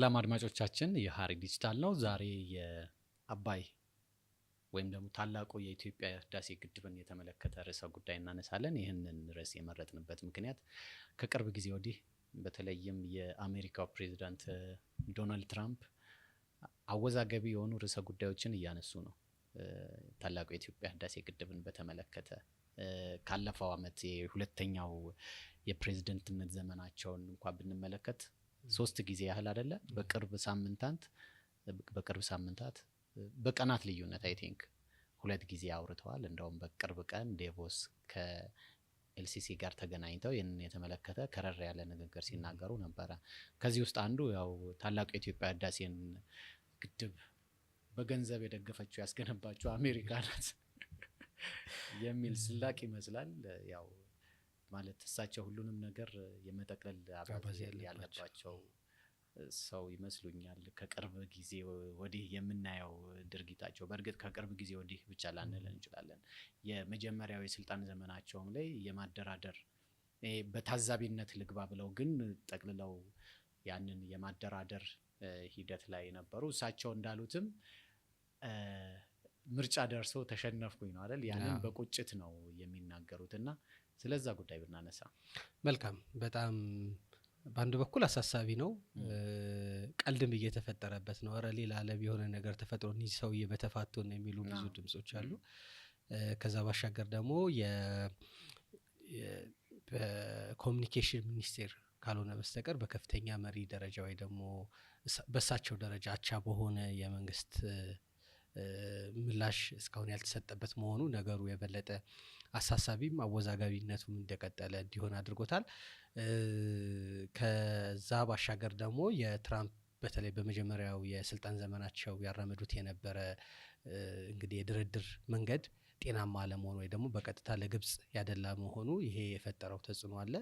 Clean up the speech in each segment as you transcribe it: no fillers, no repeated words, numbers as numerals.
ሰላም አድማጮቻችን የሐረሪ ዲጂታል ነው። ዛሬ የአባይ ወይም ደግሞ ታላቁ የኢትዮጵያ ህዳሴ ግድብን የተመለከተ ርዕሰ ጉዳይ እናነሳለን። ይህንን ርዕስ የመረጥንበት ምክንያት ከቅርብ ጊዜ ወዲህ በተለይም የአሜሪካው ፕሬዝዳንት ዶናልድ ትራምፕ አወዛጋቢ የሆኑ ርዕሰ ጉዳዮችን እያነሱ ነው። ታላቁ የኢትዮጵያ ህዳሴ ግድብን በተመለከተ ካለፈው ዓመት የሁለተኛው የፕሬዝዳንትነት ዘመናቸውን እንኳን ብንመለከት 3 ጊዜ ያህል አይደለ በቅርብ ሳምንታት በቀናት ልዩነት አይ ቲንክ 2 ጊዜ አውርተዋል። እንደውም በቅርብ ቀን ዴቮስ ከኤልሲሲ ጋር ተገናኝተው ይህንን የተመለከተ ከረር ያለ ንግግር ሲናገሩ ነበረ። ከዚህ ውስጥ አንዱ ያው ታላቁ የኢትዮጵያ ህዳሴን ግድብ በገንዘብ የደገፈችው ያስገነባችው አሜሪካ ናት የሚል ስላቅ ይመስላል። ያው ማለት እሳቸው ሁሉንም ነገር የመጠቅለል አባዜ ያለባቸው ሰው ይመስሉኛል። ከቅርብ ጊዜ ወዲህ የምናየው ድርጊታቸው በእርግጥ ከቅርብ ጊዜ ወዲህ ብቻ ላንል እንችላለን። የመጀመሪያው የስልጣን ዘመናቸውም ላይ የማደራደር በታዛቢነት ልግባ ብለው ግን ጠቅልለው ያንን የማደራደር ሂደት ላይ ነበሩ። እሳቸው እንዳሉትም ምርጫ ደርሶ ተሸነፍኩኝ ነው አይደል? ያንን በቁጭት ነው የሚናገሩትና ስለዛ ጉዳይ ብናነሳ መልካም። በጣም በአንድ በኩል አሳሳቢ ነው። ቀልድም እየተፈጠረበት ነው። አረ ሌላ ዓለም የሆነ ነገር ተፈጥሮ እነዚህ ሰውዬ በተፋቱን የሚሉ ብዙ ድምጾች አሉ። ከዛ ባሻገር ደግሞ በኮሙኒኬሽን ሚኒስቴር ካልሆነ በስተቀር በከፍተኛ መሪ ደረጃ ወይ ደግሞ በሳቸው ደረጃ አቻ በሆነ የመንግስት ምላሽ እስካሁን ያልተሰጠበት መሆኑ ነገሩ የበለጠ አሳሳቢም አወዛጋቢነቱም እንደቀጠለ እንዲሆን አድርጎታል። ከዛ ባሻገር ደግሞ የትራምፕ በተለይ በመጀመሪያው የስልጣን ዘመናቸው ያራመዱት የነበረ እንግዲህ የድርድር መንገድ ጤናማ አለመሆኑ ወይ ደግሞ በቀጥታ ለግብጽ ያደላ መሆኑ ይሄ የፈጠረው ተጽዕኖ አለ።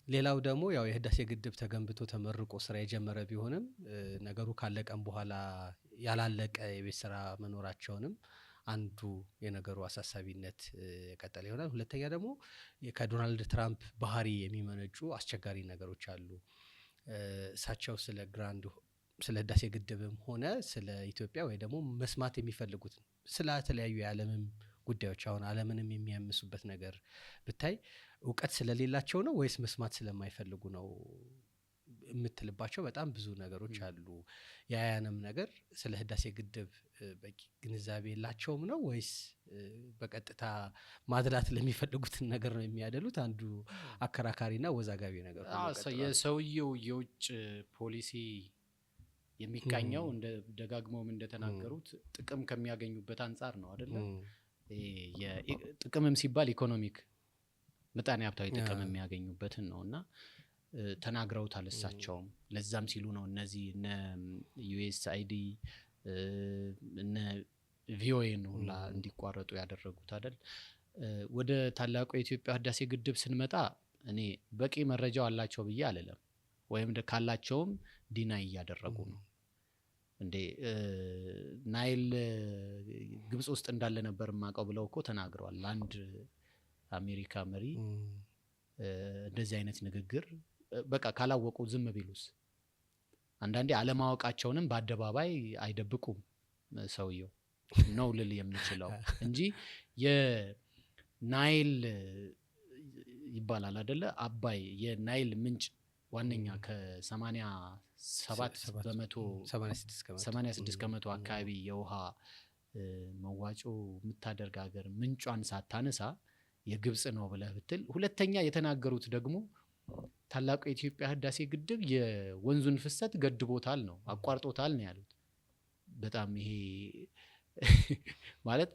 ሌላው ደግሞ ያው የህዳሴ ግድብ ተገንብቶ ተመርቆ ስራ የጀመረ ቢሆንም ነገሩ ካለቀም በኋላ ያላለቀ የቤት ስራ መኖራቸውንም አንዱ የነገሩ አሳሳቢነት ቀጠለ ይሆናል። ሁለተኛ ደግሞ ከዶናልድ ትራምፕ ባህሪ የሚመነጩ አስቸጋሪ ነገሮች አሉ። እሳቸው ስለ ህዳሴ ግድብም ሆነ ስለ ኢትዮጵያ ወይ ደግሞ መስማት የሚፈልጉት ስለ ተለያዩ የዓለምም ጉዳዮች አሁን ዓለምንም የሚያምሱበት ነገር ብታይ እውቀት ስለሌላቸው ነው ወይስ መስማት ስለማይፈልጉ ነው የምትልባቸው በጣም ብዙ ነገሮች አሉ። ያያንም ነገር ስለ ህዳሴ ግድብ በቂ ግንዛቤ የላቸውም ነው ወይስ በቀጥታ ማድላት ለሚፈልጉት ነገር ነው የሚያደሉት? አንዱ አከራካሪና ወዛጋቢ ነገር ነው። የሰውየው የውጭ ፖሊሲ የሚቃኘው እንደ ደጋግመውም እንደተናገሩት ጥቅም ከሚያገኙበት አንፃር ነው አይደለ? ጥቅምም ሲባል ኢኮኖሚክ ምጣኔ ሀብታዊ ጥቅም የሚያገኙበትን ነውና ተናግረውታል። እሳቸውም ለዛም ሲሉ ነው እነዚህ እነ USAID እነ VOA ነው እንዲቋረጡ ያደረጉት አይደል? ወደ ታላቁ የኢትዮጵያ ህዳሴ ግድብ ስንመጣ እኔ በቂ መረጃው አላቸው ብዬ አልልም፣ ወይም ካላቸውም ዲናይ እያደረጉ ነው። እንዴ ናይል ግብጽ ውስጥ እንዳለ ነበር ማቀው ብለው እኮ ተናግረዋል። አንድ አሜሪካ መሪ እንደዚህ አይነት ንግግር በቃ ካላወቁ ዝም ቢሉስ? አንዳንዴ አለማወቃቸውንም በአደባባይ አይደብቁም ሰውየው ነው ልል የምንችለው እንጂ የናይል ይባላል አይደለ? አባይ የናይል ምንጭ ዋነኛ ከ86 ከመቶ አካባቢ የውሃ መዋጮ የምታደርግ ሀገር ምንጯን ሳታነሳ የግብጽ ነው ብለህ ብትል፣ ሁለተኛ የተናገሩት ደግሞ ታላቁ የኢትዮጵያ ህዳሴ ግድብ የወንዙን ፍሰት ገድቦታል ነው አቋርጦታል ነው ያሉት። በጣም ይሄ ማለት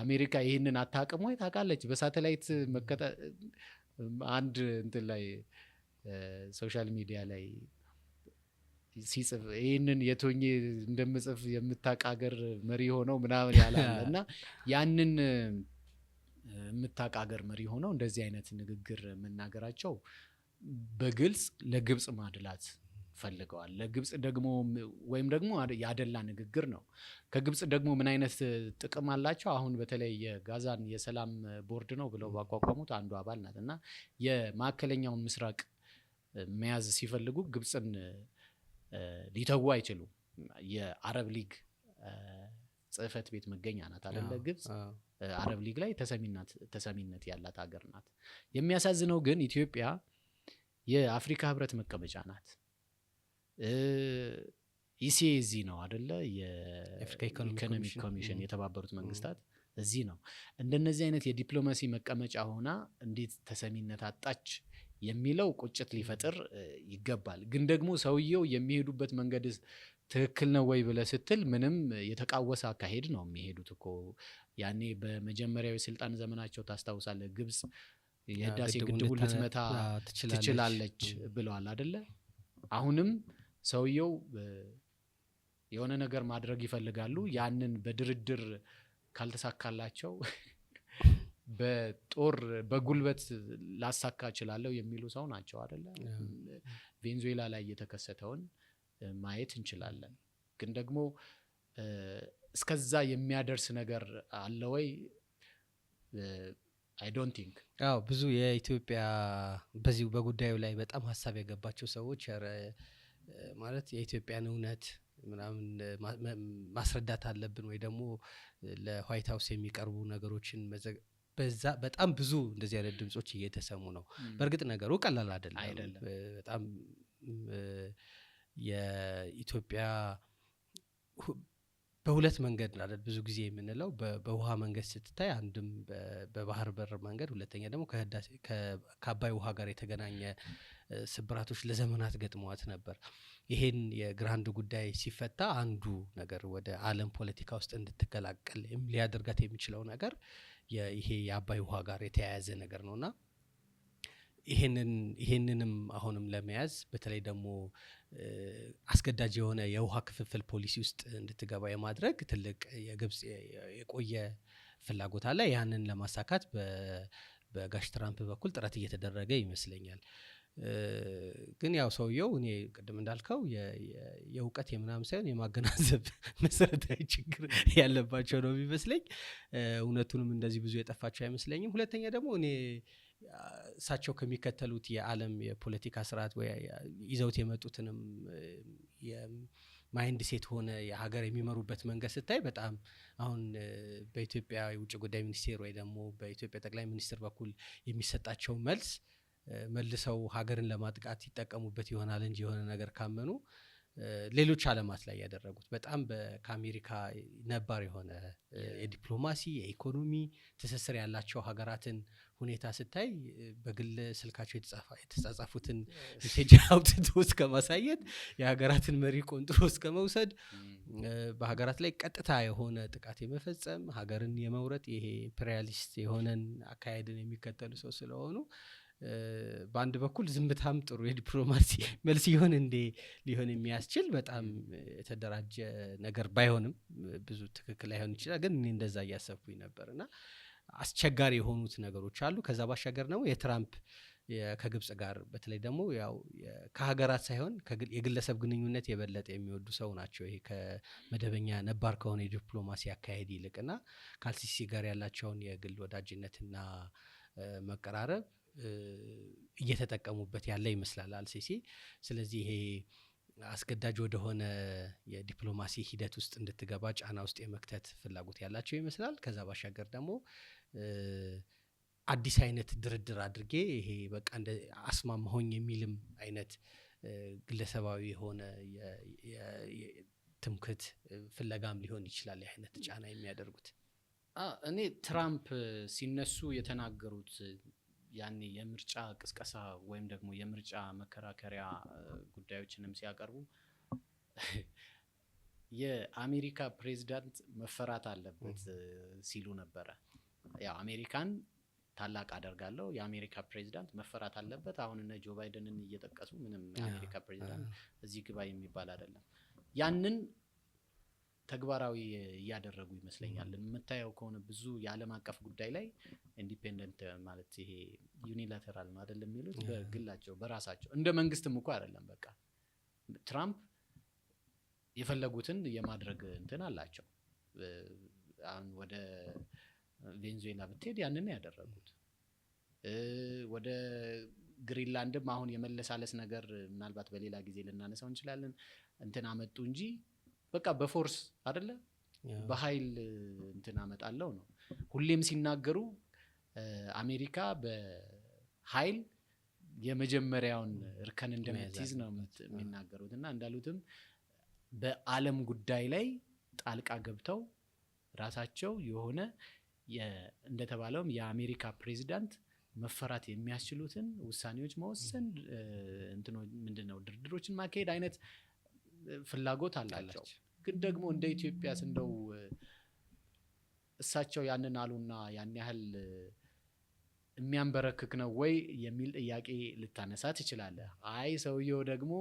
አሜሪካ ይሄንን አታውቅም ወይ? ታውቃለች። በሳተላይት አንድ እንትን ላይ ሶሻል ሚዲያ ላይ ሲጽፍ ይሄንን የቶኝ እንደምጽፍ የምታቃገር መሪ ሆነው ምናምን ያላል እና ያንን የምታቃገር መሪ ሆነው እንደዚህ አይነት ንግግር መናገራቸው በግልጽ ለግብጽ ማድላት ፈልገዋል። ለግብጽ ደግሞ ወይም ደግሞ ያደላ ንግግር ነው። ከግብጽ ደግሞ ምን አይነት ጥቅም አላቸው? አሁን በተለይ የጋዛን የሰላም ቦርድ ነው ብለው ባቋቋሙት አንዱ አባል ናት እና የማዕከለኛውን ምስራቅ መያዝ ሲፈልጉ ግብጽን ሊተው አይችሉም። የአረብ ሊግ ጽህፈት ቤት መገኛ ናት አይደለ ግብጽ። አረብ ሊግ ላይ ተሰሚነት ያላት ሀገር ናት። የሚያሳዝነው ግን ኢትዮጵያ የአፍሪካ ህብረት መቀመጫ ናት። ኢሲኤ እዚህ ነው አይደለ? የአፍሪካ ኢኮኖሚክ ኮሚሽን የተባበሩት መንግስታት እዚህ ነው። እንደነዚህ አይነት የዲፕሎማሲ መቀመጫ ሆና እንዴት ተሰሚነት አጣች የሚለው ቁጭት ሊፈጥር ይገባል። ግን ደግሞ ሰውየው የሚሄዱበት መንገድ ትክክል ነው ወይ ብለህ ስትል ምንም የተቃወሰ አካሄድ ነው የሚሄዱት እኮ። ያኔ በመጀመሪያው የስልጣን ዘመናቸው ታስታውሳለህ፣ ግብጽ የህዳሴ ግድቡ ልትመታ ትችላለች ብለዋል አይደለ? አሁንም ሰውየው የሆነ ነገር ማድረግ ይፈልጋሉ። ያንን በድርድር ካልተሳካላቸው በጦር በጉልበት ላሳካ እችላለሁ የሚሉ ሰው ናቸው አይደለ? ቬንዙዌላ ላይ የተከሰተውን ማየት እንችላለን። ግን ደግሞ እስከዛ የሚያደርስ ነገር አለ ወይ? አይ ዶንት ቲንክ። አዎ ብዙ የኢትዮጵያ በዚሁ በጉዳዩ ላይ በጣም ሀሳብ የገባቸው ሰዎች ማለት የኢትዮጵያን እውነት ምናምን ማስረዳት አለብን ወይ ደግሞ ለዋይት ሃውስ የሚቀርቡ ነገሮችን በዛ በጣም ብዙ እንደዚህ አይነት ድምጾች እየተሰሙ ነው። በእርግጥ ነገሩ ቀላል አይደለም። በጣም የኢትዮጵያ በሁለት መንገድ አይደል ብዙ ጊዜ የምንለው በውሃ መንገድ ስትታይ አንድም በባህር በር መንገድ፣ ሁለተኛ ደግሞ ከአባይ ውሃ ጋር የተገናኘ ስብራቶች ለዘመናት ገጥመዋት ነበር። ይሄን የግራንድ ጉዳይ ሲፈታ አንዱ ነገር ወደ ዓለም ፖለቲካ ውስጥ እንድትቀላቀል ሊያደርጋት የሚችለው ነገር ይሄ የአባይ ውሃ ጋር የተያያዘ ነገር ነውና ይሄንንም አሁንም ለመያዝ በተለይ ደግሞ አስገዳጅ የሆነ የውሃ ክፍፍል ፖሊሲ ውስጥ እንድትገባ የማድረግ ትልቅ የግብጽ የቆየ ፍላጎት አለ። ያንን ለማሳካት በጋሽ ትራምፕ በኩል ጥረት እየተደረገ ይመስለኛል። ግን ያው ሰውየው እኔ ቅድም እንዳልከው የእውቀት የምናምን ሳይሆን የማገናዘብ መሰረታዊ ችግር ያለባቸው ነው የሚመስለኝ። እውነቱንም እንደዚህ ብዙ የጠፋቸው አይመስለኝም። ሁለተኛ ደግሞ እኔ እሳቸው ከሚከተሉት የዓለም የፖለቲካ ስርዓት ወይ ይዘውት የመጡትንም የማይንድ ሴት ሆነ የሀገር የሚመሩበት መንገድ ስታይ በጣም አሁን በኢትዮጵያ የውጭ ጉዳይ ሚኒስቴር ወይ ደግሞ በኢትዮጵያ ጠቅላይ ሚኒስትር በኩል የሚሰጣቸው መልሰው ሀገርን ለማጥቃት ይጠቀሙበት ይሆናል እንጂ የሆነ ነገር ካመኑ ሌሎች ዓለማት ላይ ያደረጉት በጣም ከአሜሪካ ነባር የሆነ የዲፕሎማሲ የኢኮኖሚ ትስስር ያላቸው ሀገራትን ሁኔታ ስታይ በግል ስልካቸው የተጻጻፉትን ሜሴጅ አውጥቶ እስከ ማሳየት የሀገራትን መሪ ቆንጥሮ እስከ መውሰድ በሀገራት ላይ ቀጥታ የሆነ ጥቃት የመፈጸም ሀገርን የመውረጥ ይሄ ኢምፔሪያሊስት የሆነን አካሄድን የሚከተሉ ሰው ስለሆኑ በአንድ በኩል ዝምታም ጥሩ የዲፕሎማሲ መልስ ሊሆን የሚያስችል በጣም የተደራጀ ነገር ባይሆንም ብዙ ትክክል ላይሆን ይችላል። ግን እኔ እንደዛ እያሰብኩኝ ነበርና አስቸጋሪ የሆኑት ነገሮች አሉ። ከዛ ባሻገር ነው የትራምፕ ከግብጽ ጋር በተለይ ደግሞ ያው ከሀገራት ሳይሆን የግለሰብ ግንኙነት የበለጠ የሚወዱ ሰው ናቸው። ይሄ ከመደበኛ ነባር ከሆነ የዲፕሎማሲ አካሄድ ይልቅና ከአልሲሲ ጋር ያላቸውን የግል ወዳጅነትና መቀራረብ እየተጠቀሙበት ያለ ይመስላል አልሲሲ። ስለዚህ ይሄ አስገዳጅ ወደሆነ የዲፕሎማሲ ሂደት ውስጥ እንድትገባ ጫና ውስጥ የመክተት ፍላጎት ያላቸው ይመስላል። ከዛ ባሻገር ደግሞ አዲስ አይነት ድርድር አድርጌ ይሄ በቃ እንደ አስማማሆኝ የሚልም አይነት ግለሰባዊ የሆነ ትምክህት ፍለጋም ሊሆን ይችላል አይነት ጫና የሚያደርጉት። እኔ ትራምፕ ሲነሱ የተናገሩት ያኔ የምርጫ ቅስቀሳ ወይም ደግሞ የምርጫ መከራከሪያ ጉዳዮችንም ሲያቀርቡ የአሜሪካ ፕሬዝዳንት መፈራት አለበት ሲሉ ነበረ። ያው አሜሪካን ታላቅ አደርጋለሁ፣ የአሜሪካ ፕሬዝዳንት መፈራት አለበት። አሁን እነ ጆ ባይደንን እየጠቀሱ ምንም የአሜሪካ ፕሬዝዳንት እዚህ ግባ የሚባል አይደለም። ያንን ተግባራዊ እያደረጉ ይመስለኛል። የምታየው ከሆነ ብዙ የዓለም አቀፍ ጉዳይ ላይ ኢንዲፔንደንት ማለት ይሄ ዩኒላተራል ነው አይደለም የሚሉት፣ በግላቸው በራሳቸው እንደ መንግስትም እኮ አይደለም። በቃ ትራምፕ የፈለጉትን የማድረግ እንትን አላቸው። አሁን ወደ ቬንዙዌላ ብትሄድ ያንን ያደረጉት፣ ወደ ግሪንላንድም አሁን የመለሳለስ ነገር ምናልባት በሌላ ጊዜ ልናነሳው እንችላለን እንትን አመጡ እንጂ በቃ በፎርስ አይደለ በኃይል እንትን አመጣለው ነው ሁሌም ሲናገሩ አሜሪካ በኃይል የመጀመሪያውን እርከን እንደምትይዝ ነው የሚናገሩት እና እንዳሉትም በዓለም ጉዳይ ላይ ጣልቃ ገብተው ራሳቸው የሆነ እንደተባለውም የአሜሪካ ፕሬዚዳንት መፈራት የሚያስችሉትን ውሳኔዎች መወሰን እንትኖ ምንድነው ድርድሮችን ማካሄድ አይነት ፍላጎት አላቸው ግን ደግሞ እንደ ኢትዮጵያ እንደው እሳቸው ያንን አሉና ያን ያህል የሚያንበረክክ ነው ወይ የሚል ጥያቄ ልታነሳ ትችላለህ አይ ሰውየው ደግሞ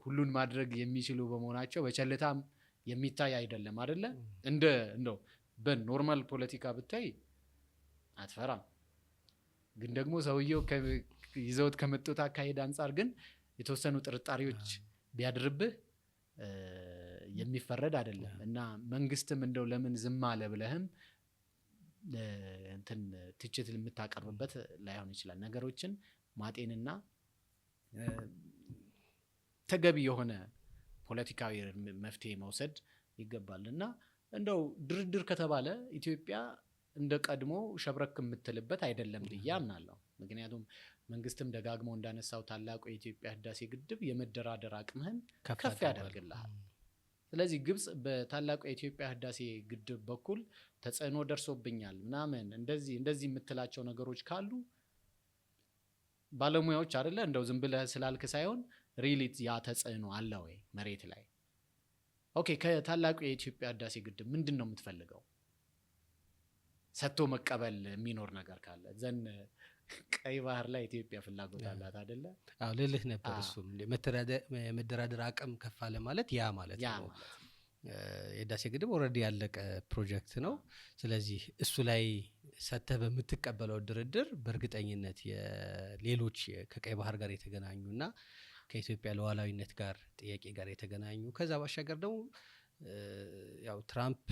ሁሉን ማድረግ የሚችሉ በመሆናቸው በቸልታም የሚታይ አይደለም አይደለ እንደው በኖርማል ፖለቲካ ብታይ አትፈራም ግን ደግሞ ሰውየው ይዘውት ከመጡት አካሄድ አንፃር ግን የተወሰኑ ጥርጣሬዎች ቢያድርብህ የሚፈረድ አይደለም እና መንግስትም እንደው ለምን ዝም አለ ብለህም እንትን ትችት የምታቀርብበት ላይሆን ይችላል ነገሮችን ማጤንና ተገቢ የሆነ ፖለቲካዊ መፍትሄ መውሰድ ይገባልና እንደው ድርድር ከተባለ ኢትዮጵያ እንደ ቀድሞ ሸብረክ የምትልበት አይደለም ብዬ አምናለሁ ምክንያቱም መንግስትም ደጋግሞ እንዳነሳው ታላቁ የኢትዮጵያ ህዳሴ ግድብ የመደራደር አቅምህን ከፍ ያደርግልሃል ስለዚህ ግብጽ በታላቁ የኢትዮጵያ ህዳሴ ግድብ በኩል ተጽዕኖ ደርሶብኛል ምናምን እንደዚህ የምትላቸው ነገሮች ካሉ ባለሙያዎች አይደለ እንደው ዝም ብለህ ስላልክ ሳይሆን ሪሊ ያ ተጽዕኖ አለ ወይ መሬት ላይ ኦኬ ከታላቁ የኢትዮጵያ ህዳሴ ግድብ ምንድነው የምትፈልገው ሰጥቶ መቀበል የሚኖር ነገር ካለ ዘን ቀይ ባህር ላይ ኢትዮጵያ ፍላጎት አላት አይደለ አዎ ልልህ ነበር እሱም መደራደር አቅም ከፍ አለ ማለት ያ ማለት ነው የህዳሴ ግድብ ኦልሬዲ ያለቀ ፕሮጀክት ነው ስለዚህ እሱ ላይ ሰተህ በምትቀበለው ድርድር በእርግጠኝነት የሌሎች ከቀይ ባህር ጋር የተገናኙና ከኢትዮጵያ ሉዓላዊነት ጋር ጥያቄ ጋር የተገናኙ ከዛ ባሻገር ደግሞ ያው ትራምፕ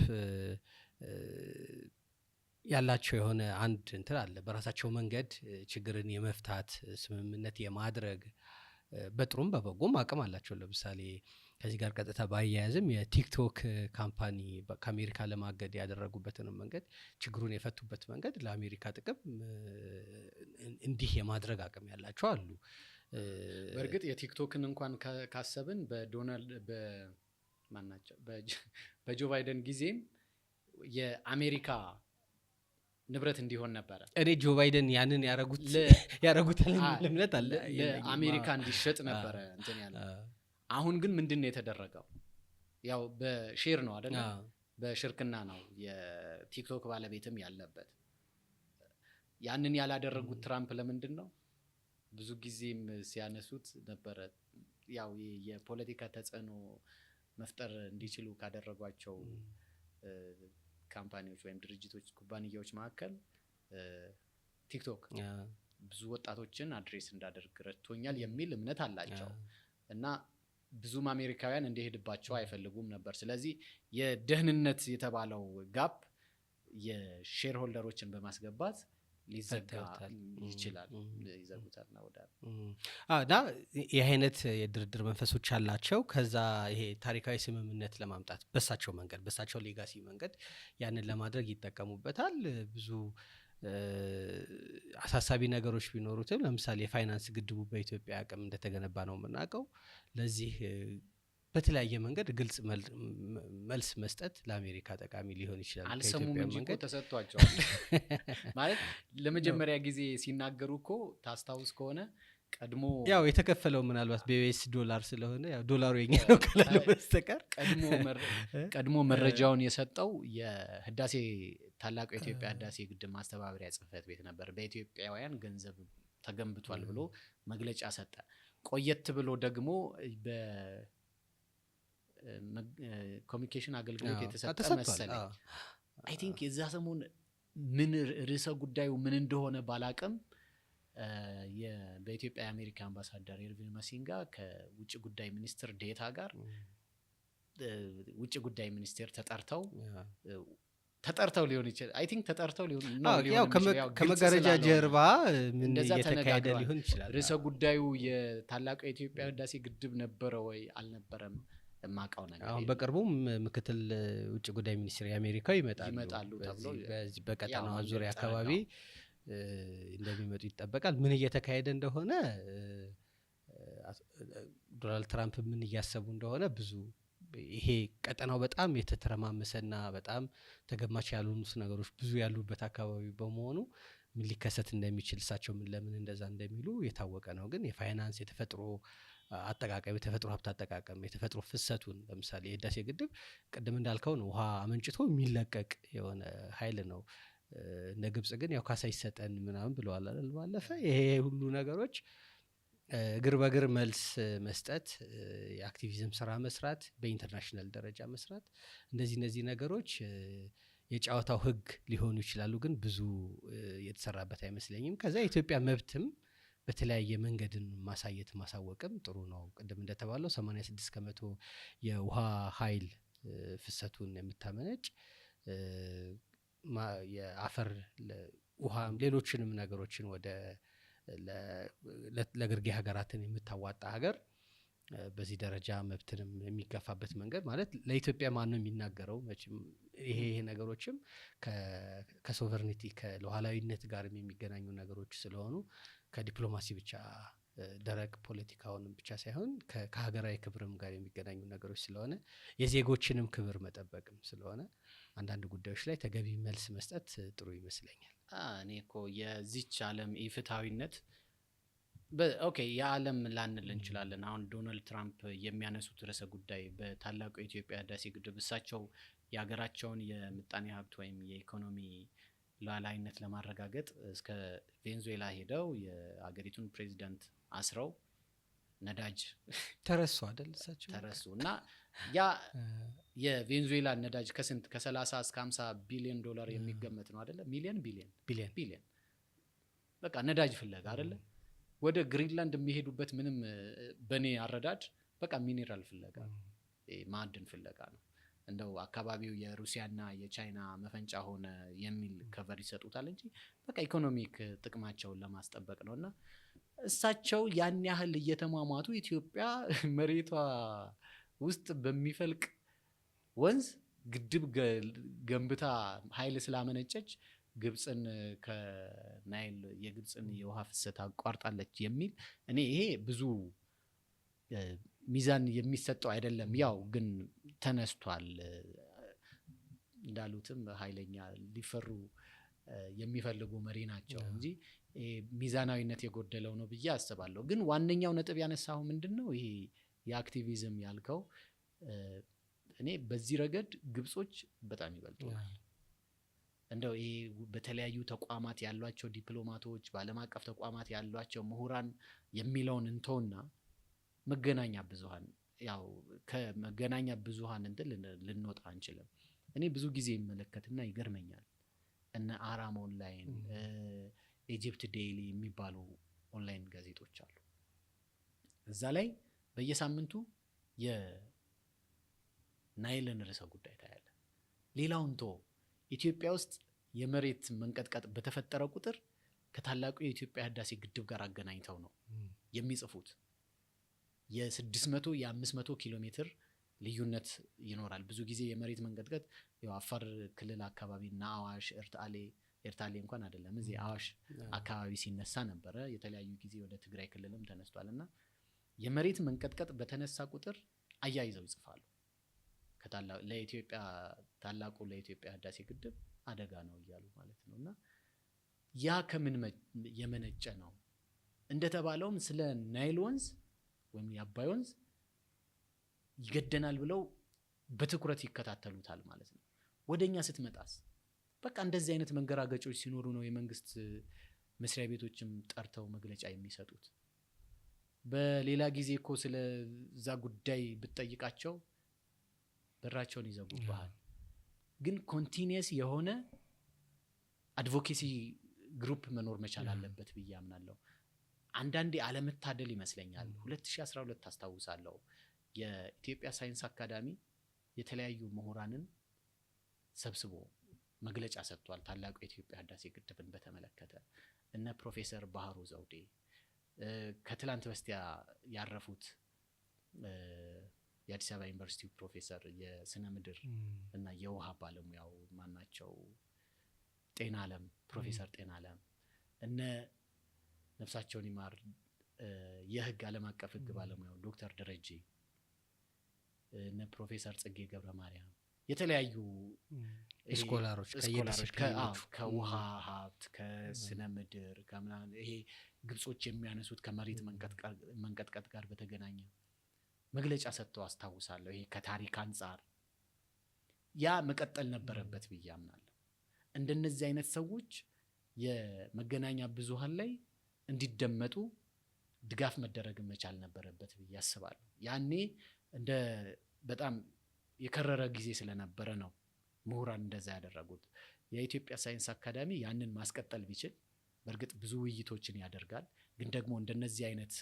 ያላቸው የሆነ አንድ እንትን አለ በራሳቸው መንገድ ችግርን የመፍታት ስምምነት የማድረግ በጥሩም በበጎም አቅም አላቸው ለምሳሌ ከዚህ ጋር ቀጥታ ባያያዝም የቲክቶክ ካምፓኒ ከአሜሪካ ለማገድ ያደረጉበትን መንገድ ችግሩን የፈቱበት መንገድ ለአሜሪካ ጥቅም እንዲህ የማድረግ አቅም ያላቸው አሉ በእርግጥ የቲክቶክን እንኳን ካሰብን በዶናልድ በማናቸው በጆ ባይደን ጊዜም የአሜሪካ ንብረት እንዲሆን ነበር እኔ ጆ ባይደን ያንን ያረጉታል ለምለት አለ ለአሜሪካ እንዲሸጥ ነበር እንትን ያለው አሁን ግን ምንድነው የተደረገው ያው በሼር ነው አይደል በሽርክና ነው የቲክቶክ ባለቤትም ያለበት ያንን ያላደረጉት ትራምፕ ለምንድነው ብዙ ጊዜም ሲያነሱት ነበር ያው የፖለቲካ ተጽዕኖ መፍጠር እንዲችሉ ካደረጓቸው ካምፓኒዎች ወይም ድርጅቶች ኩባንያዎች መካከል ቲክቶክ ብዙ ወጣቶችን አድሬስ እንዳደርግ ረድቶኛል የሚል እምነት አላቸው እና ብዙም አሜሪካውያን እንዲሄድባቸው አይፈልጉም ነበር ስለዚህ የደህንነት የተባለው ጋፕ የሼር ሆልደሮችን በማስገባት ሊዘጋ ይችላል ይዘጉታል ነው ወዳ እና ይሄ አይነት የድርድር መንፈሶች አላቸው ከዛ ይሄ ታሪካዊ ስምምነት ለማምጣት በሳቸው መንገድ በሳቸው ሌጋሲ መንገድ ያንን ለማድረግ ይጠቀሙበታል ብዙ አሳሳቢ ነገሮች ቢኖሩትም ለምሳሌ የፋይናንስ ግድቡ በኢትዮጵያ አቅም እንደተገነባ ነው የምናውቀው ለዚህ በተለያየ መንገድ ግልጽ መልስ መስጠት ለአሜሪካ ጠቃሚ ሊሆን ይችላል አልሰሙም እንጂ እኮ ተሰጥቷቸዋል ማለት ለመጀመሪያ ጊዜ ሲናገሩ እኮ ታስታውስ ከሆነ ቀድሞ ያው የተከፈለው ምናልባት በዩኤስ ዶላር ስለሆነ ያው ዶላሩ የኛ ነው ካላለ በስተቀር ቀድሞ መረጃውን የሰጠው የህዳሴ ታላቁ የኢትዮጵያ ህዳሴ ግድብ ማስተባበሪያ ጽሕፈት ቤት ነበር በኢትዮጵያውያን ገንዘብ ተገንብቷል ብሎ መግለጫ ሰጠ ቆየት ብሎ ደግሞ ኮሚኒኬሽን አገልግሎት የተሰጠ መሰለኝ አይ ቲንክ የዛ ሰሞን ምን ርዕሰ ጉዳዩ ምን እንደሆነ ባላቅም በኢትዮጵያ የአሜሪካ አምባሳደር ኤርቪን መሲንጋ ከውጭ ጉዳይ ሚኒስትር ዴታ ጋር ውጭ ጉዳይ ሚኒስቴር ተጠርተው ተጠርተው ሊሆን ይችላል። አይ ቲንክ ተጠርተው ሊሆን ያው ከመጋረጃ ጀርባ ምን እየተካሄደ ሊሆን ይችላል። ርዕሰ ጉዳዩ የታላቁ የኢትዮጵያ ህዳሴ ግድብ ነበረ ወይ አልነበረም የማውቀው ነገር። አሁን በቅርቡም ምክትል ውጭ ጉዳይ ሚኒስትር የአሜሪካው ይመጣሉ ተብሎ በዚህ በቀጠናው ዙሪያ አካባቢ እንደሚመጡ ይጠበቃል። ምን እየተካሄደ እንደሆነ ዶናልድ ትራምፕ ምን እያሰቡ እንደሆነ ብዙ ይሄ ቀጠናው በጣም የተተረማመሰና በጣም ተገማች ያሉት ነገሮች ብዙ ያሉበት አካባቢ በመሆኑ ምን ሊከሰት እንደሚችል እሳቸው ለምን እንደዛ እንደሚሉ የታወቀ ነው። ግን የፋይናንስ የተፈጥሮ አጠቃቀም የተፈጥሮ ሀብት አጠቃቀም የተፈጥሮ ፍሰቱን ለምሳሌ የህዳሴ ግድብ ቅድም እንዳልከው ነው ውሃ አመንጭቶ የሚለቀቅ የሆነ ኃይል ነው። እንደ ግብጽ ግን ያው ካሳ ይሰጠን ምናምን ብለዋል አይደል ባለፈ። ይሄ ሁሉ ነገሮች እግር በእግር መልስ መስጠት፣ የአክቲቪዝም ስራ መስራት፣ በኢንተርናሽናል ደረጃ መስራት እነዚህ ነገሮች የጨዋታው ህግ ሊሆኑ ይችላሉ። ግን ብዙ የተሰራበት አይመስለኝም። ከዛ የኢትዮጵያ መብትም በተለያየ መንገድን ማሳየት ማሳወቅም ጥሩ ነው። ቅድም እንደተባለው 86% የውሃ ኃይል ፍሰቱን የምታመነጭ የአፈር ውሃ ሌሎችንም ነገሮችን ወደ ለግርጌ ሀገራትን የምታዋጣ ሀገር በዚህ ደረጃ መብትንም የሚገፋበት መንገድ ማለት ለኢትዮጵያ ማን ነው የሚናገረው? መቼም ይሄ ነገሮችም ከሶቨርኒቲ ከሉዓላዊነት ጋር የሚገናኙ ነገሮች ስለሆኑ ከዲፕሎማሲ ብቻ ደረቅ ፖለቲካውንም ብቻ ሳይሆን ከሀገራዊ ክብርም ጋር የሚገናኙ ነገሮች ስለሆነ የዜጎችንም ክብር መጠበቅም ስለሆነ አንዳንድ ጉዳዮች ላይ ተገቢ መልስ መስጠት ጥሩ ይመስለኛል። እኔ እኮ የዚች ዓለም ኢፍትሐዊነት ኦኬ የዓለም ላንል እንችላለን። አሁን ዶናልድ ትራምፕ የሚያነሱት ርዕሰ ጉዳይ በታላቁ የኢትዮጵያ ህዳሴ ግድብ እሳቸው የሀገራቸውን የምጣኔ ሀብት ወይም የኢኮኖሚ ሉዓላዊነት ለማረጋገጥ እስከ ቬንዙዌላ ሄደው የሀገሪቱን ፕሬዚዳንት አስረው ነዳጅ ተረሱ አይደል እሳቸው ተረሱ እና ያ የቬንዙዌላ ነዳጅ ከስንት ከ30 እስከ 50 ቢሊዮን ዶላር የሚገመት ነው አይደለ? ቢሊዮን በቃ ነዳጅ ፍለጋ አይደለ? ወደ ግሪንላንድ የሚሄዱበት ምንም በኔ አረዳድ በቃ ሚኔራል ፍለጋ ማዕድን ፍለጋ ነው። እንደው አካባቢው የሩሲያና የቻይና መፈንጫ ሆነ የሚል ከቨር ይሰጡታል እንጂ በቃ ኢኮኖሚክ ጥቅማቸውን ለማስጠበቅ ነውና እሳቸው ያን ያህል እየተሟሟቱ ኢትዮጵያ መሬቷ ውስጥ በሚፈልቅ ወንዝ ግድብ ገንብታ ኃይል ስላመነጨች ግብጽን ከናይል የግብጽን የውሃ ፍሰት አቋርጣለች የሚል እኔ ይሄ ብዙ ሚዛን የሚሰጠው አይደለም። ያው ግን ተነስቷል እንዳሉትም ኃይለኛ ሊፈሩ የሚፈልጉ መሪ ናቸው እንጂ ሚዛናዊነት የጎደለው ነው ብዬ አስባለሁ። ግን ዋነኛው ነጥብ ያነሳው ምንድነው ይሄ የአክቲቪዝም ያልከው እኔ በዚህ ረገድ ግብጾች በጣም ይበልጡናል። እንደው ይሄ በተለያዩ ተቋማት ያሏቸው ዲፕሎማቶች በዓለም አቀፍ ተቋማት ያሏቸው ምሁራን የሚለውን እንተውና መገናኛ ብዙሃን ያው ከመገናኛ ብዙሃን እንትን ልንወጣ አንችልም። እኔ ብዙ ጊዜ ይመለከትና ይገርመኛል እነ አራም ኦንላይን ኢጂፕት ዴይሊ የሚባሉ ኦንላይን ጋዜጦች አሉ። እዛ ላይ በየሳምንቱ የናይልን ርዕሰ ጉዳይ ታያለ። ሌላውን ኢትዮጵያ ውስጥ የመሬት መንቀጥቀጥ በተፈጠረ ቁጥር ከታላቁ የኢትዮጵያ ህዳሴ ግድብ ጋር አገናኝተው ነው የሚጽፉት። የ600 የ500 ኪሎ ሜትር ልዩነት ይኖራል። ብዙ ጊዜ የመሬት መንቀጥቀጥ ያው አፋር ክልል አካባቢና አዋሽ ኤርታሌ እንኳን አይደለም እዚህ አዋሽ አካባቢ ሲነሳ ነበረ። የተለያዩ ጊዜ ወደ ትግራይ ክልልም ተነስቷልና የመሬት መንቀጥቀጥ በተነሳ ቁጥር አያይዘው ይጽፋሉ። ለኢትዮጵያ ታላቁ ለኢትዮጵያ ህዳሴ ግድብ አደጋ ነው እያሉ ማለት ነውና ያ ከምን የመነጨ ነው? እንደተባለውም ስለ ናይል ወንዝ ወይም የአባይ ወንዝ ይገደናል ብለው በትኩረት ይከታተሉታል ማለት ነው። ወደኛ ስትመጣስ በቃ እንደዚህ አይነት መንገራገጮች ሲኖሩ ነው የመንግስት መስሪያ ቤቶችም ጠርተው መግለጫ የሚሰጡት። በሌላ ጊዜ እኮ ስለዛ ጉዳይ ብትጠይቃቸው በራቸውን ይዘጉባል። ግን ኮንቲኒየስ የሆነ አድቮኬሲ ግሩፕ መኖር መቻል አለበት ብዬ አምናለሁ። አንዳንዴ አለመታደል ይመስለኛል 2012 ታስታውሳለሁ የኢትዮጵያ ሳይንስ አካዳሚ የተለያዩ ምሁራንን ሰብስቦ መግለጫ ሰጥቷል። ታላቁ የኢትዮጵያ ህዳሴ ግድብን በተመለከተ እነ ፕሮፌሰር ባህሩ ዘውዴ ከትላንት በስቲያ ያረፉት የአዲስ አበባ ዩኒቨርሲቲ ፕሮፌሰር የስነ ምድር እና የውሃ ባለሙያው ማናቸው ጤና አለም ፕሮፌሰር ጤና አለም እነ ነፍሳቸውን ይማር የህግ ዓለም አቀፍ ህግ ባለሙያው ዶክተር ደረጀ እነ ፕሮፌሰር ጽጌ ገብረ ማርያም የተለያዩ ስኮላሮች ከውሃ ሀብት ከስነ ምድር ከምናምን ይሄ ግብጾች የሚያነሱት ከመሬት መንቀጥቀጥ ጋር በተገናኘ መግለጫ ሰጥተው አስታውሳለሁ። ይሄ ከታሪክ አንጻር ያ መቀጠል ነበረበት ብዬ አምናለሁ። እንደነዚህ አይነት ሰዎች የመገናኛ ብዙሃን ላይ እንዲደመጡ ድጋፍ መደረግ መቻል ነበረበት ብዬ አስባለሁ። ያኔ እንደ በጣም የከረረ ጊዜ ስለነበረ ነው ምሁራን እንደዛ ያደረጉት። የኢትዮጵያ ሳይንስ አካዳሚ ያንን ማስቀጠል ቢችል በእርግጥ ብዙ ውይይቶችን ያደርጋል። ግን ደግሞ እንደነዚህ አይነት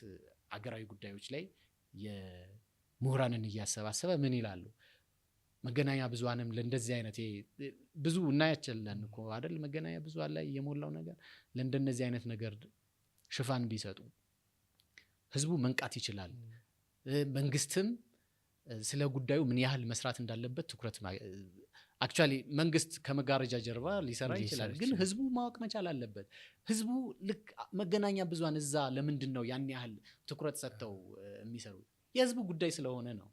አገራዊ ጉዳዮች ላይ የምሁራንን እያሰባሰበ ምን ይላሉ መገናኛ ብዙሃንም ለእንደዚህ አይነት ብዙ እናያችለን እኮ አይደል መገናኛ ብዙሃን ላይ የሞላው ነገር ለእንደነዚህ አይነት ነገር ሽፋን ቢሰጡ ህዝቡ መንቃት ይችላል። መንግስትም ስለ ጉዳዩ ምን ያህል መስራት እንዳለበት ትኩረት አክቹአሊ መንግስት ከመጋረጃ ጀርባ ሊሰራ ይችላል፣ ግን ህዝቡ ማወቅ መቻል አለበት። ህዝቡ ልክ መገናኛ ብዙሃን እዛ ለምንድን ነው ያን ያህል ትኩረት ሰጥተው የሚሰሩት? የህዝቡ ጉዳይ ስለሆነ ነው።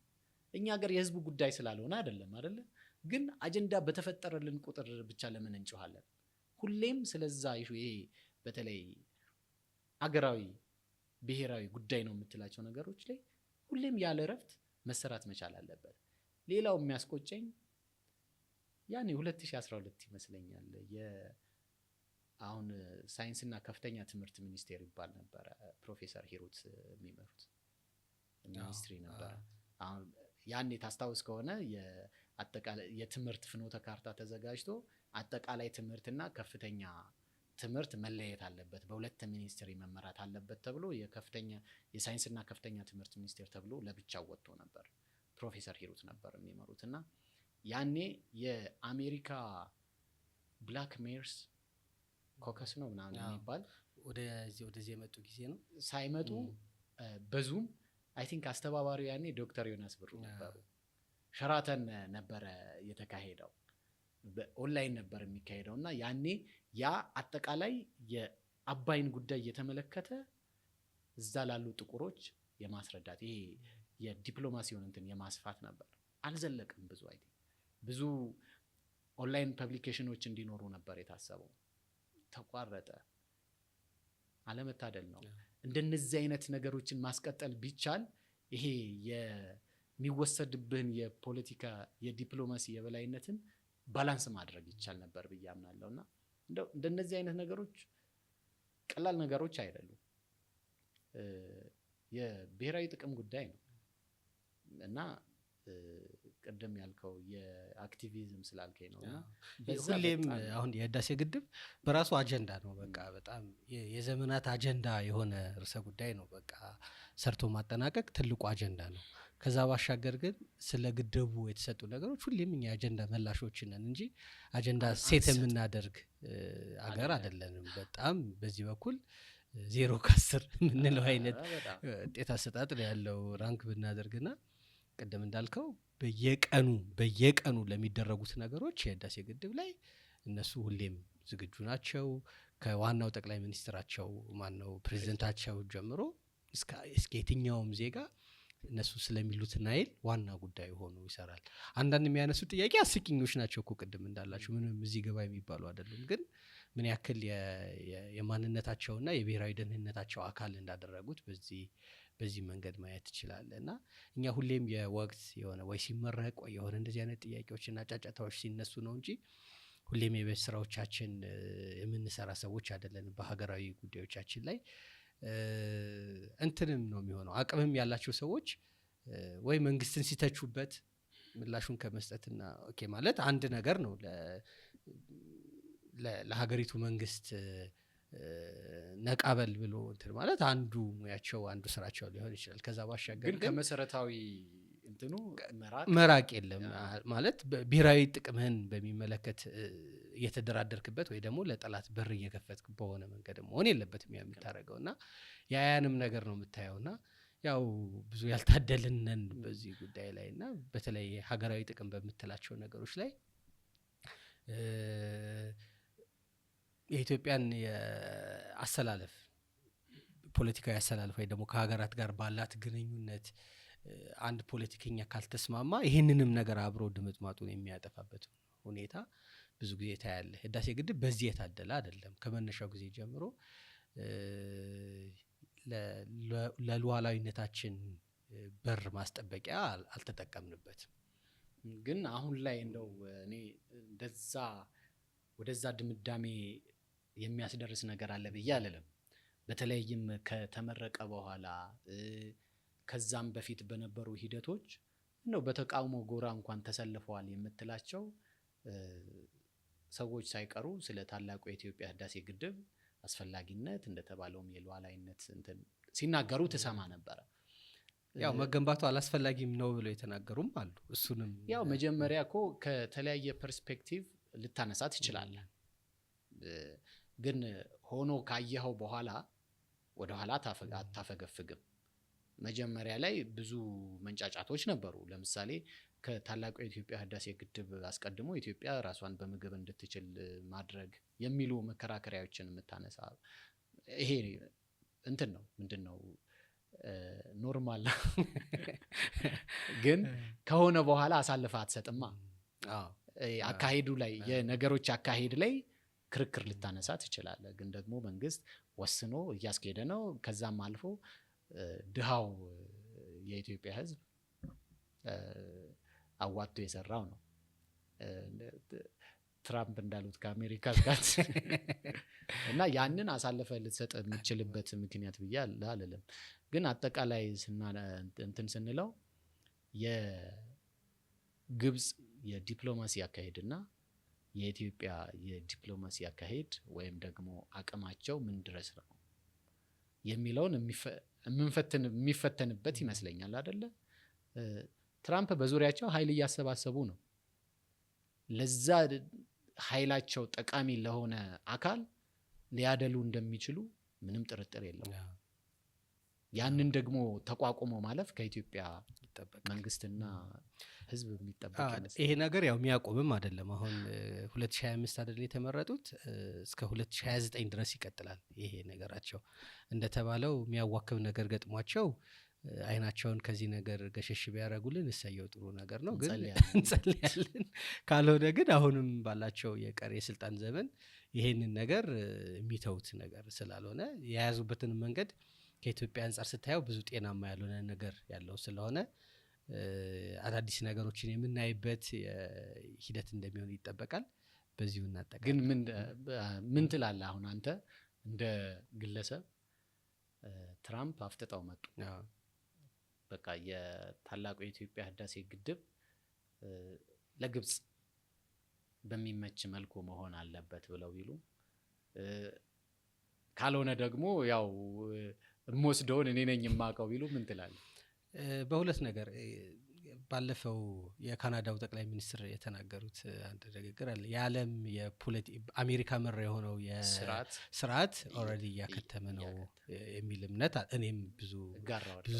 እኛ ሀገር የህዝቡ ጉዳይ ስላልሆነ አይደለም አይደለ? ግን አጀንዳ በተፈጠረልን ቁጥር ብቻ ለምን እንጮሃለን? ሁሌም ስለዛ ይሄ በተለይ አገራዊ ብሔራዊ ጉዳይ ነው የምትላቸው ነገሮች ላይ ሁሌም ያለ እረፍት መሰራት መቻል አለበት። ሌላው የሚያስቆጨኝ ያኔ 2012 ይመስለኛል አሁን ሳይንስና ከፍተኛ ትምህርት ሚኒስቴር ይባል ነበረ። ፕሮፌሰር ሂሩት የሚመሩት ሚኒስትሪ ነበረ። አሁን ያኔ ታስታውስ ከሆነ የአጠቃላይ የትምህርት ፍኖተ ካርታ ተዘጋጅቶ አጠቃላይ ትምህርትና ከፍተኛ ትምህርት መለየት አለበት፣ በሁለት ሚኒስትሪ መመራት አለበት ተብሎ የሳይንስና ከፍተኛ ትምህርት ሚኒስቴር ተብሎ ለብቻው ወጥቶ ነበር። ፕሮፌሰር ሂሩት ነበር የሚመሩት እና ያኔ የአሜሪካ ብላክ ሜርስ ኮከስ ነው ምናምን የሚባል ወደዚህ የመጡ ጊዜ ነው ሳይመጡ በዙም አይ ቲንክ አስተባባሪው ያኔ ዶክተር ዮናስ ብሩ ነበሩ። ሸራተን ነበረ የተካሄደው፣ በኦንላይን ነበር የሚካሄደው እና ያኔ ያ አጠቃላይ የአባይን ጉዳይ እየተመለከተ እዛ ላሉ ጥቁሮች የማስረዳት ይሄ የዲፕሎማሲውን እንትን የማስፋት ነበር። አልዘለቅም። ብዙ ኦንላይን ፐብሊኬሽኖች እንዲኖሩ ነበር የታሰበው፣ ተቋረጠ። አለመታደል ነው። እንደነዚህ አይነት ነገሮችን ማስቀጠል ቢቻል ይሄ የሚወሰድብህን የፖለቲካ የዲፕሎማሲ የበላይነትን ባላንስ ማድረግ ይቻል ነበር ብዬ አምናለሁ። እና እንደነዚህ አይነት ነገሮች ቀላል ነገሮች አይደሉም። የብሔራዊ ጥቅም ጉዳይ ነው እና ቅድም ያልከው የአክቲቪዝም ስላልከኝ ነው እና ሁሌም አሁን የህዳሴ ግድብ በራሱ አጀንዳ ነው። በቃ በጣም የዘመናት አጀንዳ የሆነ ርዕሰ ጉዳይ ነው። በቃ ሰርቶ ማጠናቀቅ ትልቁ አጀንዳ ነው። ከዛ ባሻገር ግን ስለ ግድቡ የተሰጡ ነገሮች ሁሌም እኛ አጀንዳ መላሾች ነን እንጂ አጀንዳ ሴት የምናደርግ አገር አይደለንም። በጣም በዚህ በኩል 0-10 የምንለው አይነት ውጤት አሰጣጥ ነው ያለው ራንክ ብናደርግና ቅድም እንዳልከው በየቀኑ ለሚደረጉት ነገሮች የህዳሴ ግድብ ላይ እነሱ ሁሌም ዝግጁ ናቸው። ከዋናው ጠቅላይ ሚኒስትራቸው ማነው ፕሬዝዳንታቸው ጀምሮ እስከ የትኛውም ዜጋ እነሱ ስለሚሉት ናይል ዋና ጉዳይ ሆኖ ይሰራል። አንዳንድ የሚያነሱ ጥያቄ አስቂኞች ናቸው እኮ ቅድም እንዳላቸው ምንም እዚህ ገባ የሚባሉ አይደሉም። ግን ምን ያክል የማንነታቸውና የብሔራዊ ደህንነታቸው አካል እንዳደረጉት በዚህ መንገድ ማየት ትችላለህ። እና እኛ ሁሌም የወቅት የሆነ ወይ ሲመረቅ ወይ የሆነ እንደዚህ አይነት ጥያቄዎችና ጫጫታዎች ሲነሱ ነው እንጂ ሁሌም የቤት ስራዎቻችን የምንሰራ ሰዎች አይደለንም። በሀገራዊ ጉዳዮቻችን ላይ እንትንም ነው የሚሆነው። አቅምም ያላቸው ሰዎች ወይ መንግስትን ሲተቹበት ምላሹን ከመስጠትና ኦኬ ማለት አንድ ነገር ነው ለሀገሪቱ መንግስት ነቃበል ብሎ እንትን ማለት አንዱ ሙያቸው አንዱ ስራቸው ሊሆን ይችላል። ከዛ ባሻገር ግን ከመሰረታዊ እንትኑ መራቅ የለም ማለት ብሔራዊ ጥቅምህን በሚመለከት የተደራደርክበት ወይ ደግሞ ለጠላት በር እየከፈትክ በሆነ መንገድ መሆን የለበትም የምታደርገውና ያያንም ነገር ነው የምታየውና ያው ብዙ ያልታደልነን በዚህ ጉዳይ ላይና በተለይ ሀገራዊ ጥቅም በመተላቸው ነገሮች ላይ የኢትዮጵያን የአሰላለፍ ፖለቲካዊ አሰላለፍ ወይ ደግሞ ከሀገራት ጋር ባላት ግንኙነት አንድ ፖለቲከኛ ካልተስማማ ይሄንንም ነገር አብሮ ድምጥማጡን የሚያጠፋበት ሁኔታ ብዙ ጊዜ ታያለ። ህዳሴ ግድብ በዚህ የታደለ አይደለም። ከመነሻው ጊዜ ጀምሮ ለሉዓላዊነታችን በር ማስጠበቂያ አልተጠቀምንበትም። ግን አሁን ላይ እንደው እኔ ወደዛ ድምዳሜ የሚያስደርስ ነገር አለ ብዬ አልልም። በተለይም ከተመረቀ በኋላ ከዛም በፊት በነበሩ ሂደቶች ነው በተቃውሞ ጎራ እንኳን ተሰልፈዋል የምትላቸው ሰዎች ሳይቀሩ ስለ ታላቁ የኢትዮጵያ ህዳሴ ግድብ አስፈላጊነት እንደተባለውም የሉዓላዊነት እንትን ሲናገሩ ተሰማ ነበር። ያው መገንባቱ አላስፈላጊም ነው ብለው የተናገሩም አሉ። እሱንም ያው መጀመሪያ እኮ ከተለያየ ፐርስፔክቲቭ ልታነሳት ይችላል። ግን ሆኖ ካየኸው በኋላ ወደ ኋላ አታፈገፍግም። መጀመሪያ ላይ ብዙ መንጫጫቶች ነበሩ። ለምሳሌ ከታላቁ የኢትዮጵያ ህዳሴ ግድብ አስቀድሞ ኢትዮጵያ ራሷን በምግብ እንድትችል ማድረግ የሚሉ መከራከሪያዎችን የምታነሳ ይሄ እንትን ነው ምንድነው ኖርማል ግን ከሆነ በኋላ አሳልፈ አትሰጥማ። አካሄዱ ላይ የነገሮች አካሄድ ላይ ክርክር ልታነሳ ትችላለህ። ግን ደግሞ መንግስት ወስኖ እያስኬደ ነው። ከዛም አልፎ ድሃው የኢትዮጵያ ህዝብ አዋጥቶ የሰራው ነው። ትራምፕ እንዳሉት ከአሜሪካ ጋር እና ያንን አሳልፈ ልትሰጥ የምትችልበት ምክንያት ብዬ አልልም። ግን አጠቃላይ እንትን ስንለው የግብጽ የዲፕሎማሲ አካሄድና የኢትዮጵያ የዲፕሎማሲ አካሄድ ወይም ደግሞ አቅማቸው ምን ድረስ ነው የሚለውን የሚፈተንበት ይመስለኛል አይደለ? ትራምፕ በዙሪያቸው ኃይል እያሰባሰቡ ነው። ለዛ ኃይላቸው ጠቃሚ ለሆነ አካል ሊያደሉ እንደሚችሉ ምንም ጥርጥር የለውም። ያንን ደግሞ ተቋቁሞ ማለፍ ከኢትዮጵያ መንግስትና ህዝብ የሚጠበቅ ይሄ ነገር ያው የሚያቆምም አይደለም። አሁን 2025 አይደል የተመረጡት፣ እስከ 2029 ድረስ ይቀጥላል ይሄ ነገራቸው። እንደተባለው የሚያዋክብ ነገር ገጥሟቸው አይናቸውን ከዚህ ነገር ገሸሽ ቢያደርጉልን እሰየው፣ ጥሩ ነገር ነው። ግን እንጸልያለን። ካልሆነ ግን አሁንም ባላቸው የቀሪ የስልጣን ዘመን ይሄንን ነገር የሚተውት ነገር ስላልሆነ የያዙበትን መንገድ ከኢትዮጵያ አንጻር ስታየው ብዙ ጤናማ ያልሆነ ነገር ያለው ስለሆነ አዳዲስ ነገሮችን የምናይበት ሂደት እንደሚሆን ይጠበቃል። በዚሁ እናጠቃለን። ግን ምን ትላለህ አሁን አንተ እንደ ግለሰብ? ትራምፕ አፍጥጠው መጡ። በቃ የታላቁ የኢትዮጵያ ህዳሴ ግድብ ለግብጽ በሚመች መልኩ መሆን አለበት ብለው ቢሉ፣ ካልሆነ ደግሞ ያው የምወስደውን እኔ ነኝ የማውቀው ቢሉ ምን ትላለህ? በሁለት ነገር ባለፈው የካናዳው ጠቅላይ ሚኒስትር የተናገሩት አንድ ንግግር አለ። የዓለም አሜሪካ መር የሆነው የስርዓት ኦልሬዲ እያከተመ ነው የሚል እምነት እኔም ብዙ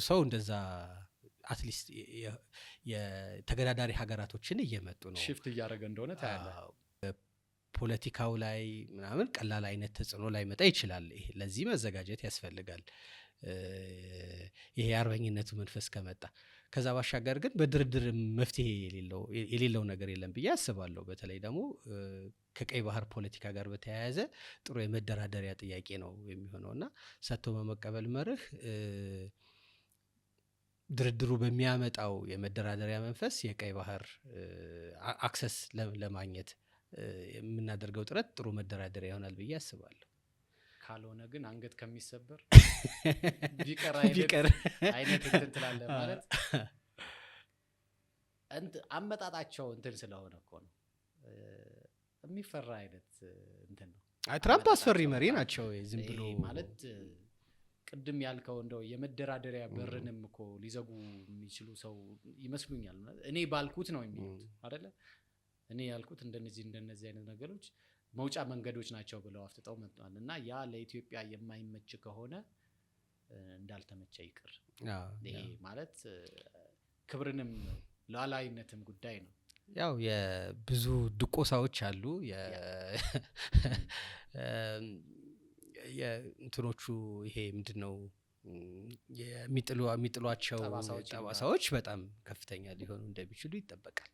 ሰው እንደዛ አትሊስት የተገዳዳሪ ሀገራቶችን እየመጡ ነው ሽፍት እያደረገ እንደሆነ ታያለህ። ፖለቲካው ላይ ምናምን ቀላል አይነት ተጽዕኖ ላይ መጣ ይችላል። ይሄ ለዚህ መዘጋጀት ያስፈልጋል። ይሄ አርበኝነቱ መንፈስ ከመጣ ከዛ ባሻገር ግን በድርድር መፍትሄ የሌለው ነገር የለም ብዬ አስባለሁ። በተለይ ደግሞ ከቀይ ባህር ፖለቲካ ጋር በተያያዘ ጥሩ የመደራደሪያ ጥያቄ ነው የሚሆነውና ሰጥቶ በመቀበል መርህ ድርድሩ በሚያመጣው የመደራደሪያ መንፈስ የቀይ ባህር አክሰስ ለማግኘት የምናደርገው ጥረት ጥሩ መደራደሪያ ይሆናል ብዬ አስባለሁ። ካልሆነ ግን አንገት ከሚሰበር ቢቀር አይነት እንትን ትላለህ ማለት አመጣጣቸው እንትን ስለሆነ እኮ ነው የሚፈራ አይነት እንትን ነው። ትራምፕ አስፈሪ መሪ ናቸው። ዝም ብሎ ማለት ቅድም ያልከው እንደው የመደራደሪያ በርንም እኮ ሊዘጉ የሚችሉ ሰው ይመስሉኛል። እኔ ባልኩት ነው የሚሉት አይደለ? እኔ ያልኩት እንደነዚህ አይነት ነገሮች መውጫ መንገዶች ናቸው ብለው አፍጥጠው መጥቷል እና ያ ለኢትዮጵያ የማይመች ከሆነ እንዳልተመቸ ይቅር። ይሄ ማለት ክብርንም ሉዓላዊነትም ጉዳይ ነው። ያው የብዙ ድቆሳዎች አሉ የእንትኖቹ ይሄ ምንድነው የሚጥሏቸው ጠባሳዎች በጣም ከፍተኛ ሊሆኑ እንደሚችሉ ይጠበቃል።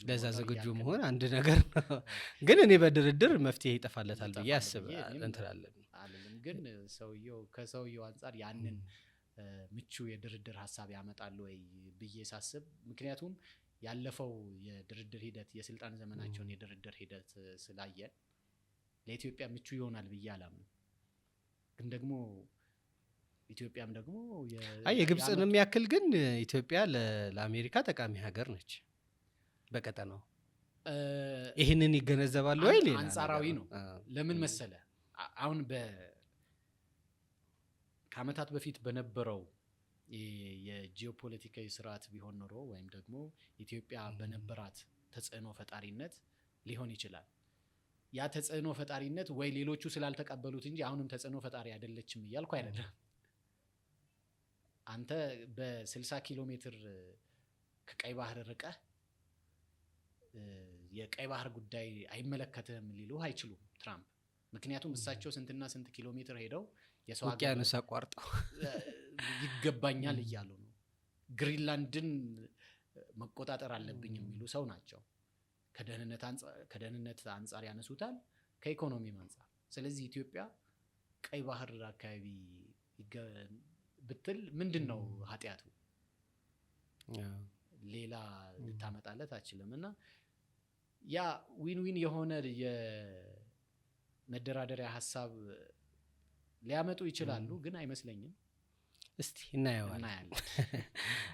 ለዛ ዝግጁ መሆን አንድ ነገር ነው። ግን እኔ በድርድር መፍትሄ ይጠፋለታል ብዬ አስባለሁ እንትላለን አልልም። ግን ከሰውየው አንጻር ያንን ምቹ የድርድር ሀሳብ ያመጣሉ ወይ ብዬ ሳስብ፣ ምክንያቱም ያለፈው የድርድር ሂደት የስልጣን ዘመናቸውን የድርድር ሂደት ስላየን ለኢትዮጵያ ምቹ ይሆናል ብዬ አላምንም። ግን ደግሞ ኢትዮጵያም ደግሞ የግብፅን የሚያክል ግን ኢትዮጵያ ለአሜሪካ ጠቃሚ ሀገር ነች በቀጠናው። ይህንን ይገነዘባሉ ወይ? ሌላ አንጻራዊ ነው። ለምን መሰለ አሁን ከአመታት በፊት በነበረው የጂኦፖለቲካዊ ስርዓት ቢሆን ኖሮ ወይም ደግሞ ኢትዮጵያ በነበራት ተጽዕኖ ፈጣሪነት ሊሆን ይችላል። ያ ተጽዕኖ ፈጣሪነት ወይ ሌሎቹ ስላልተቀበሉት እንጂ አሁንም ተጽዕኖ ፈጣሪ አይደለችም እያልኩ አይደለም። አንተ በ60 ኪሎ ሜትር ከቀይ ባህር ርቀህ የቀይ ባህር ጉዳይ አይመለከትህም ሊሉህ አይችሉም ትራምፕ። ምክንያቱም እሳቸው ስንትና ስንት ኪሎ ሜትር ሄደው የሰው ውቅያኖስ አቋርጠው ይገባኛል እያሉ ነው። ግሪንላንድን መቆጣጠር አለብኝ የሚሉ ሰው ናቸው። ከደህንነት አንጻር ያነሱታል፣ ከኢኮኖሚም አንጻር። ስለዚህ ኢትዮጵያ ቀይ ባህር አካባቢ ብትል ምንድን ነው ኃጢአቱ? ሌላ ልታመጣለት አችልም። እና ያ ዊን ዊን የሆነ የመደራደሪያ ሀሳብ ሊያመጡ ይችላሉ፣ ግን አይመስለኝም። እስቲ እናያለን።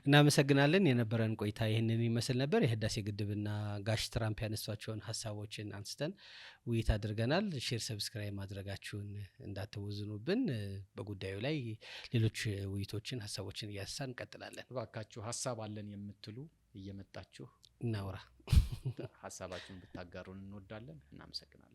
እናመሰግናለን። የነበረን ቆይታ ይህንን ይመስል ነበር። የህዳሴ ግድብና ጋሽ ትራምፕ ያነሷቸውን ሀሳቦችን አንስተን ውይይት አድርገናል። ሼር፣ ሰብስክራይብ ማድረጋችሁን እንዳትወዝኑብን። በጉዳዩ ላይ ሌሎች ውይይቶችን፣ ሀሳቦችን እያነሳን እንቀጥላለን። እባካችሁ ሀሳብ አለን የምትሉ እየመጣችሁ እናውራ፣ ሀሳባችሁን ብታጋሩን እንወዳለን። እናመሰግናለን።